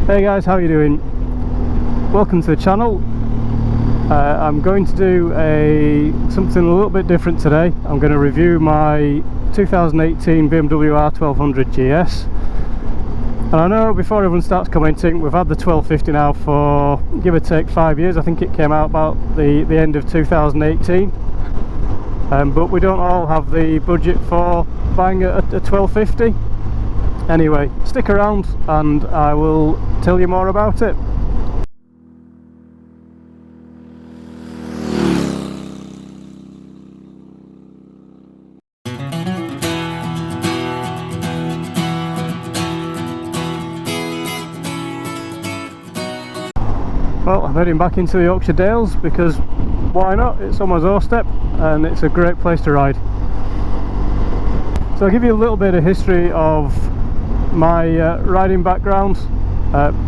Hey guys, how are you doing? Welcome to the channel. I'm going to do something a little bit different today. I'm going to review my 2018 BMW R1200GS. And I know before everyone starts commenting, we've had the 1250 now for give or take 5 years. I think it came out about the end of 2018. But we don't all have the budget for buying a 1250. Anyway, stick around and I will tell you more about it. Well, I'm heading back into the Yorkshire Dales because why not? It's on my doorstep and it's a great place to ride. So I'll give you a little bit of history of my riding background.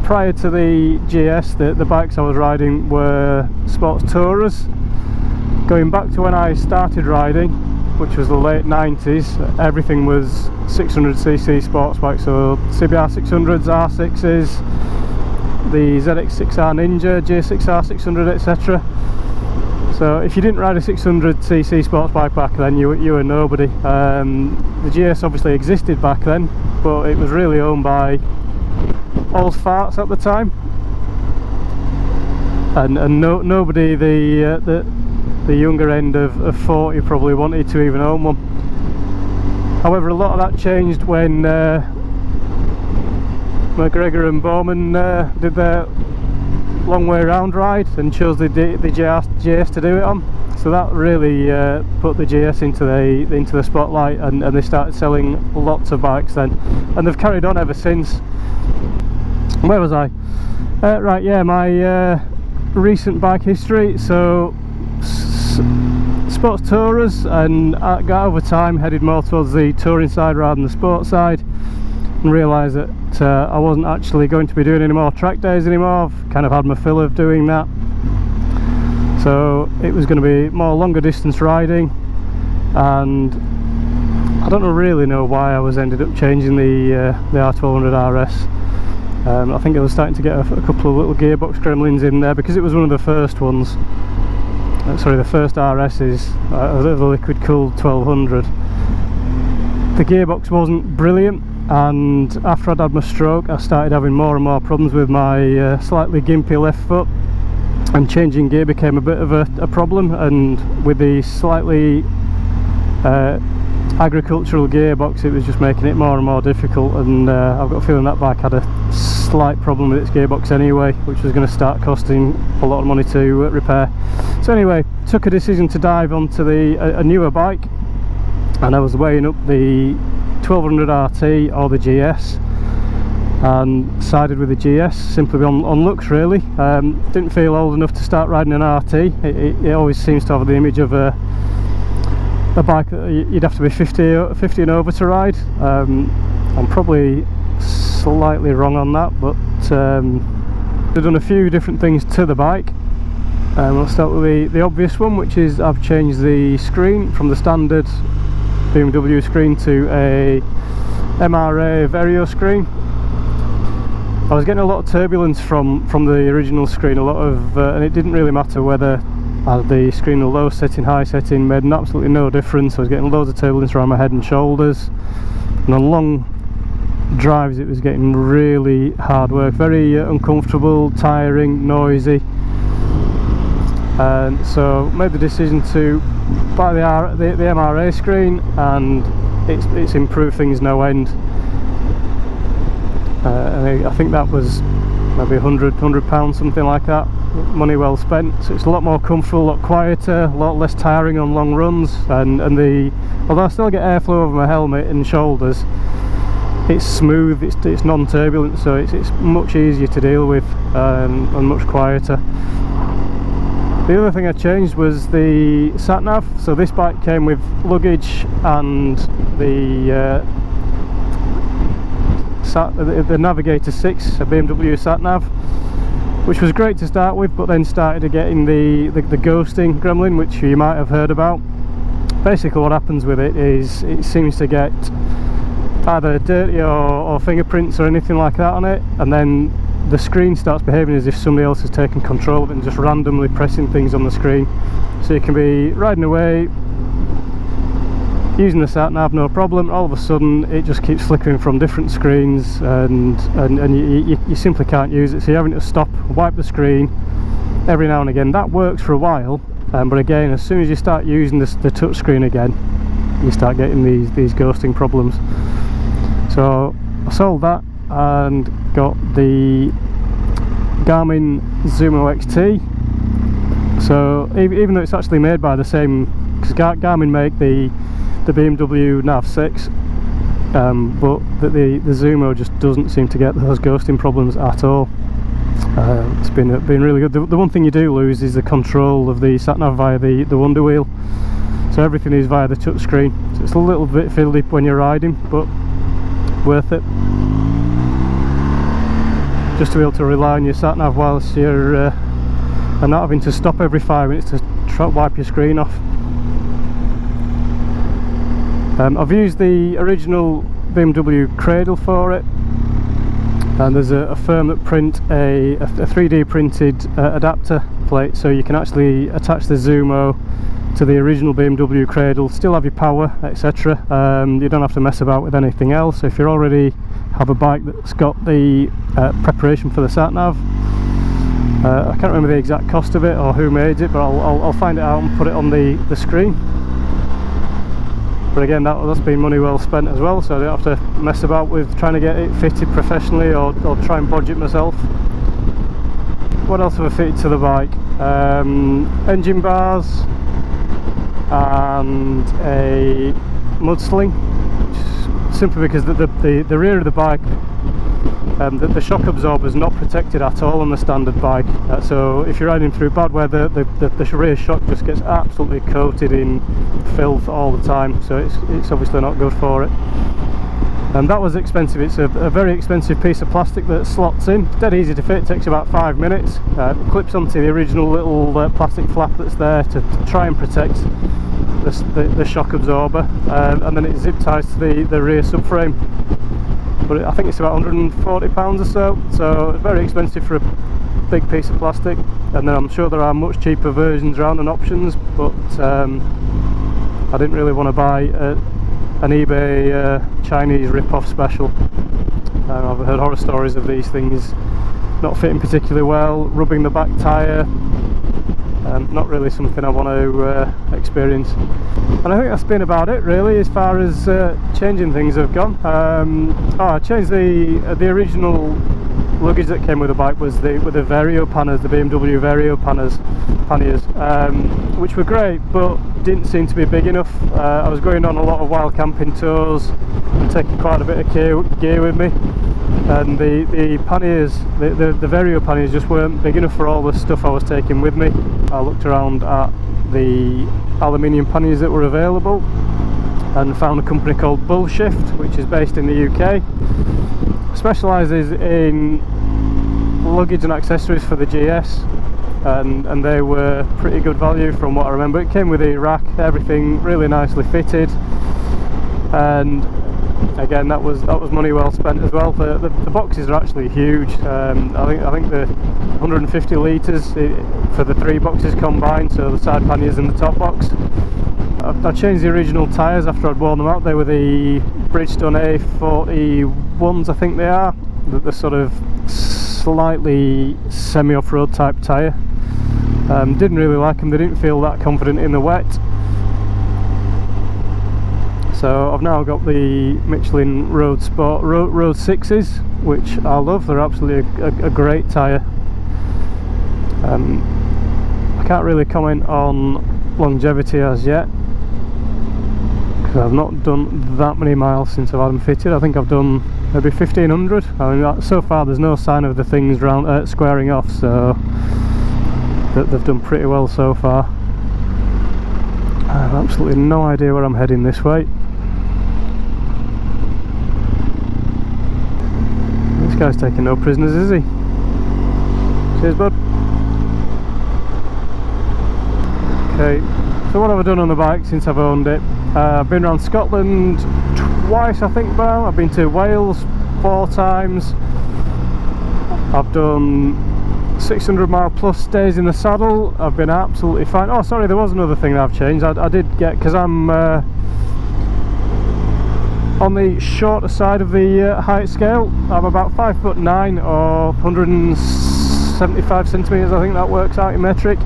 Prior to the GS, the bikes I was riding were sports tourers. Going back to when I started riding, which was the late 90s, everything was 600cc sports bikes, so CBR 600s, R6s, the ZX6R Ninja, J6R 600, etc. So if you didn't ride a 600cc sports bike back then, you were nobody. The GS obviously existed back then, but it was really owned by old farts at the time, and nobody the younger end of 40 probably wanted to even own one. However, a lot of that changed when McGregor and Bowman did their long way round ride and chose the GS to do it on. So that really put the GS into the spotlight, and they started selling lots of bikes then, and they've carried on ever since. Where was I? Right, yeah, my recent bike history. So sports tourers, and I got over time headed more towards the touring side rather than the sports side, and realised that I wasn't actually going to be doing any more track days anymore. I've kind of had my fill of doing that, so it was going to be more longer distance riding. And I don't really know why I ended up changing the R1200RS. I think I was starting to get a couple of little gearbox gremlins in there because it was one of the first ones. Sorry, the first RS's, the liquid cooled 1200. The gearbox wasn't brilliant, and after I'd had my stroke I started having more and more problems with my slightly gimpy left foot, and changing gear became a bit of a problem. And with the slightly agricultural gearbox, it was just making it more and more difficult, and I've got a feeling that bike had a slight problem with its gearbox anyway, which was going to start costing a lot of money to repair. So anyway, took a decision to dive onto a newer bike, and I was weighing up the 1200RT or the GS, and sided with the GS simply on looks really. Didn't feel old enough to start riding an RT. It always seems to have the image of a bike that you'd have to be 50 and over to ride. I'm probably slightly wrong on that, but I've done a few different things to the bike. I'll start with the obvious one, which is I've changed the screen from the standard BMW screen to a MRA Vario Screen. I was getting a lot of turbulence from the original screen, and it didn't really matter whether the screen was low setting, high setting, made absolutely no difference. I was getting loads of turbulence around my head and shoulders, and on long drives it was getting really hard work, very uncomfortable, tiring, noisy. And so made the decision to buy the MRA screen, and it's improved things no end. I think that was maybe £100, something like that. Money well spent. So it's a lot more comfortable, a lot quieter, a lot less tiring on long runs, and although I still get airflow over my helmet and shoulders, it's smooth, it's non-turbulent, so it's much easier to deal with, and much quieter. The other thing I changed was the sat-nav. So this bike came with luggage and the Navigator 6, a BMW sat-nav, which was great to start with, but then started getting the ghosting gremlin, which you might have heard about. Basically what happens with it is it seems to get either dirty or fingerprints or anything like that on it, and then the screen starts behaving as if somebody else has taken control of it and just randomly pressing things on the screen. So you can be riding away using the sat nav, no problem. All of a sudden it just keeps flickering from different screens, and you simply can't use it, so you're having to stop, wipe the screen every now and again. That works for a while, but again, as soon as you start using the touch screen again, you start getting these ghosting problems. So I sold that and got the Garmin Zumo XT. So even though it's actually made by the same, because Garmin make the BMW Nav 6, but the Zumo just doesn't seem to get those ghosting problems at all. It's been really good. The one thing you do lose is the control of the sat nav via the wonder wheel. So everything is via the touch screen. So it's a little bit fiddly when you're riding, but worth it. Just to be able to rely on your sat nav whilst you're and not having to stop every 5 minutes to try to wipe your screen off. I've used the original BMW cradle for it, and there's a firm that print a 3D printed adapter plate, so you can actually attach the Zumo to the original BMW cradle, still have your power, etc. You don't have to mess about with anything else. So if you already have a bike that's got the preparation for the sat nav, I can't remember the exact cost of it or who made it, but I'll find it out and put it on the screen. But again, that's been money well spent as well, so I don't have to mess about with trying to get it fitted professionally or try and bodge it myself. What else have I fitted to the bike? Engine bars and a Mudsling, simply because the rear of the bike, the shock absorber is not protected at all on the standard bike, so if you're riding through bad weather, the rear shock just gets absolutely coated in filth all the time, so it's obviously not good for it. And that was expensive. It's a very expensive piece of plastic that slots in. It's dead easy to fit, takes about 5 minutes. Clips onto the original little plastic flap that's there to try and protect the shock absorber, and then it zip ties to the rear subframe. But I think it's about £140 or so it's very expensive for a big piece of plastic. And then I'm sure there are much cheaper versions around and options, but I didn't really want to buy an eBay Chinese rip-off special. I've heard horror stories of these things not fitting particularly well, rubbing the back tyre. Not really something I want to experience. And I think that's been about it really as far as changing things have gone. I changed the original luggage that came with the bike was with the Vario panniers, the BMW Vario panniers, which were great but didn't seem to be big enough. I was going on a lot of wild camping tours and taking quite a bit of gear with me, and the panniers, the Vario panniers just weren't big enough for all the stuff I was taking with me. I looked around at the aluminium panniers that were available and found a company called Bullshift, which is based in the UK, specialises in luggage and accessories for the GS, and they were pretty good value from what I remember. It came with a rack, everything really nicely fitted, and again that was money well spent as well. The boxes are actually huge. I think the 150 litres for the 3 boxes combined, so the side panniers and the top box. I changed the original tyres after I'd worn them out. They were the Bridgestone A41s, I think they are, the sort of slightly semi-off-road type tyre. Didn't really like them, they didn't feel that confident in the wet. So I've now got the Michelin Road 6s, which I love. They're absolutely a great tyre. I can't really comment on longevity as yet, because I've not done that many miles since I've had them fitted. I think I've done maybe 1500. I mean, so far there's no sign of the things squaring off, so they've done pretty well so far. I have absolutely no idea where I'm heading this way. This guy's taking no prisoners, is he? Cheers, bud. Okay, so what have I done on the bike since I've owned it? I've been around Scotland twice, I think now. I've been to Wales 4 times. I've done 600 mile plus days in the saddle. I've been absolutely fine. Oh sorry, there was another thing that I've changed. I did get, because I'm on the shorter side of the height scale. I'm about 5'9" or 175 centimeters, I think that works out in metric.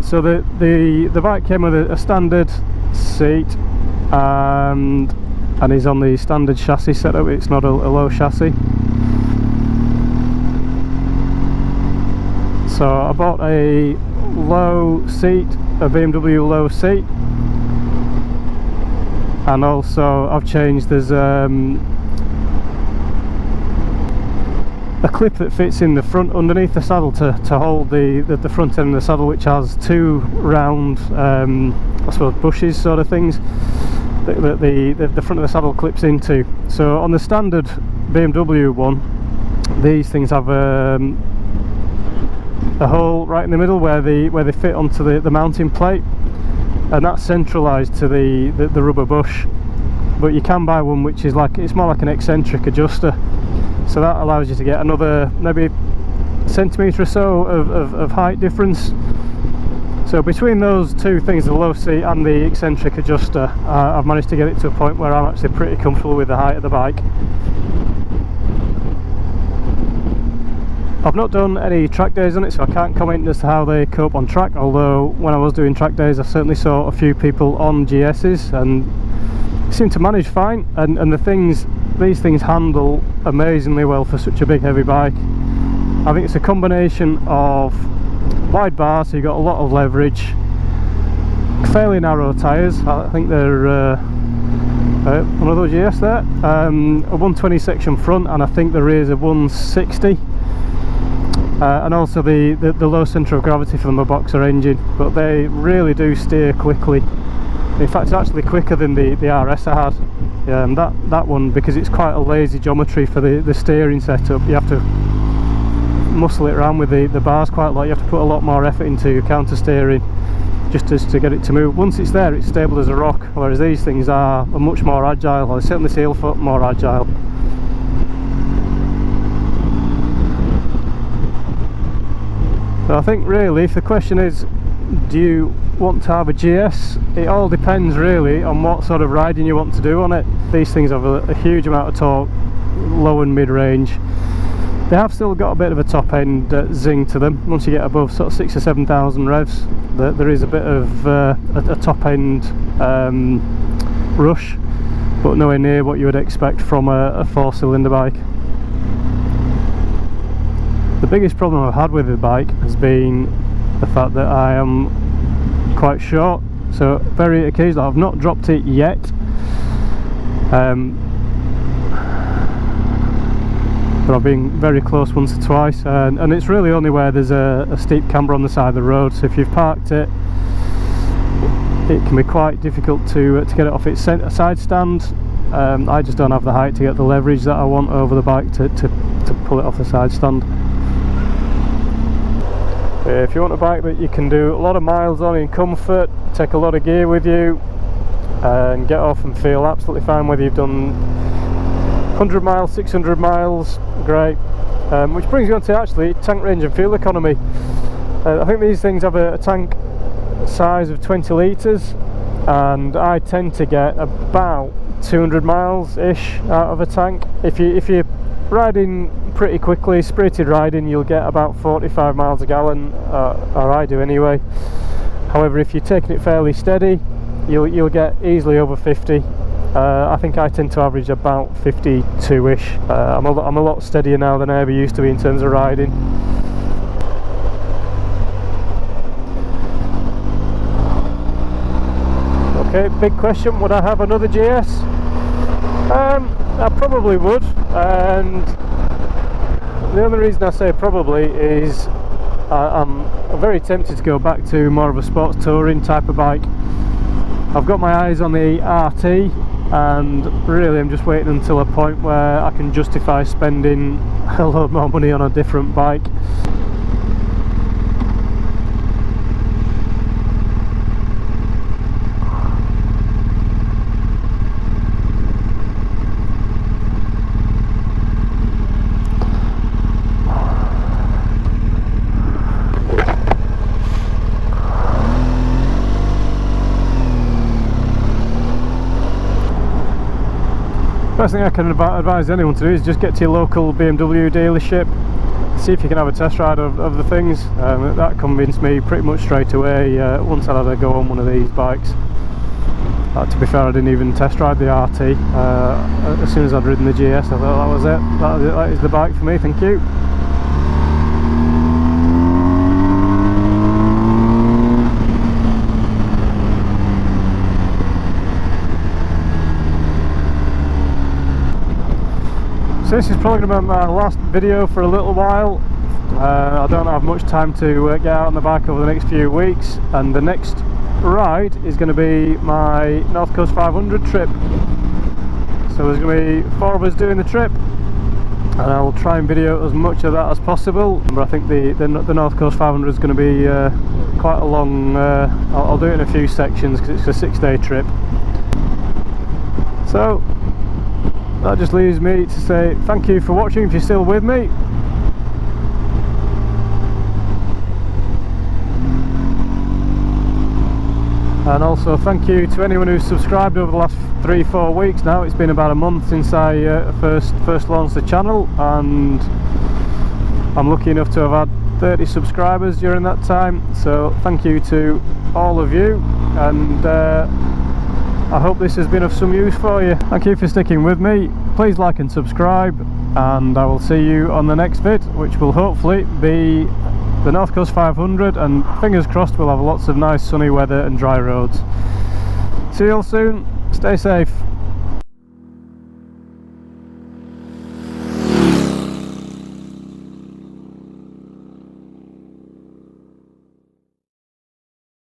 So the bike came with a standard seat, and is on the standard chassis setup. It's not a low chassis. So I bought a low seat, a BMW low seat, and also I've changed, there's a clip that fits in the front underneath the saddle to hold the front end of the saddle, which has two round I suppose bushes sort of things that the front of the saddle clips into. So on the standard BMW one, these things have a hole right in the middle where they fit onto the mounting plate, and that's centralized to the rubber bush. But you can buy one which is like, it's more like an eccentric adjuster, so that allows you to get another maybe centimetre or so of height difference. So between those two things, the low seat and the eccentric adjuster, I've managed to get it to a point where I'm actually pretty comfortable with the height of the bike. I've not done any track days on it, so I can't comment as to how they cope on track, although when I was doing track days I certainly saw a few people on GS's and seem to manage fine, and these things handle amazingly well for such a big heavy bike. I think it's a combination of wide bars, so you've got a lot of leverage, fairly narrow tyres. I think they're one of those GS there, a 120 section front, and I think the rear's a 160. And also the low centre of gravity from the boxer engine, but they really do steer quickly. In fact, it's actually quicker than the RS I had. That one, because it's quite a lazy geometry for the steering setup, you have to muscle it around with the bars quite a lot. You have to put a lot more effort into counter steering just to get it to move. Once it's there, it's stable as a rock, whereas these things are much more agile, or certainly the heel foot more agile. So I think really, if the question is, do you want to have a GS, it all depends really on what sort of riding you want to do on it. These things have a huge amount of torque, low and mid range. They have still got a bit of a top end zing to them. Once you get above sort of 6,000 or 7,000 revs, there is a bit of a top end rush, but nowhere near what you would expect from a 4-cylinder bike. The biggest problem I've had with the bike has been the fact that I am quite short, so very occasionally, I've not dropped it yet, but I've been very close once or twice, and it's really only where there's a steep camber on the side of the road. So if you've parked it, it can be quite difficult to get it off its side stand. I just don't have the height to get the leverage that I want over the bike to pull it off the side stand. If you want a bike that you can do a lot of miles on in comfort, take a lot of gear with you, and get off and feel absolutely fine, whether you've done 100 miles, 600 miles, great. Which brings me on to actually tank range and fuel economy. I think these things have a tank size of 20 litres, and I tend to get about 200 miles ish out of a tank. If you're riding pretty quickly, spirited riding, you'll get about 45 miles a gallon, or I do anyway. However, if you're taking it fairly steady, you'll get easily over 50. I think I tend to average about 52-ish. I'm a lot steadier now than I ever used to be in terms of riding. Okay, big question, would I have another GS? I probably would, and the only reason I say probably is I'm very tempted to go back to more of a sports touring type of bike. I've got my eyes on the RT, and really I'm just waiting until a point where I can justify spending a lot more money on a different bike. Best thing I can advise anyone to do is just get to your local BMW dealership, see if you can have a test ride of the things. That convinced me pretty much straight away once I had a go on one of these bikes. To be fair, I didn't even test ride the RT. As soon as I'd ridden the GS, I thought that was it. That is the bike for me, thank you. So this is probably going to be my last video for a little while. I don't have much time to get out on the bike over the next few weeks, and the next ride is going to be my North Coast 500 trip. So there's going to be 4 of us doing the trip, and I'll try and video as much of that as possible. But I think the North Coast 500 is going to be quite a long, I'll do it in a few sections because it's a 6-day trip. So that just leaves me to say thank you for watching if you're still with me. And also thank you to anyone who's subscribed over the last 3-4 weeks now. It's been about a month since I first launched the channel, and I'm lucky enough to have had 30 subscribers during that time. So thank you to all of you, and I hope this has been of some use for you. Thank you for sticking with me. Please like and subscribe, and I will see you on the next vid, which will hopefully be the North Coast 500, and fingers crossed we'll have lots of nice sunny weather and dry roads. See you all soon, stay safe.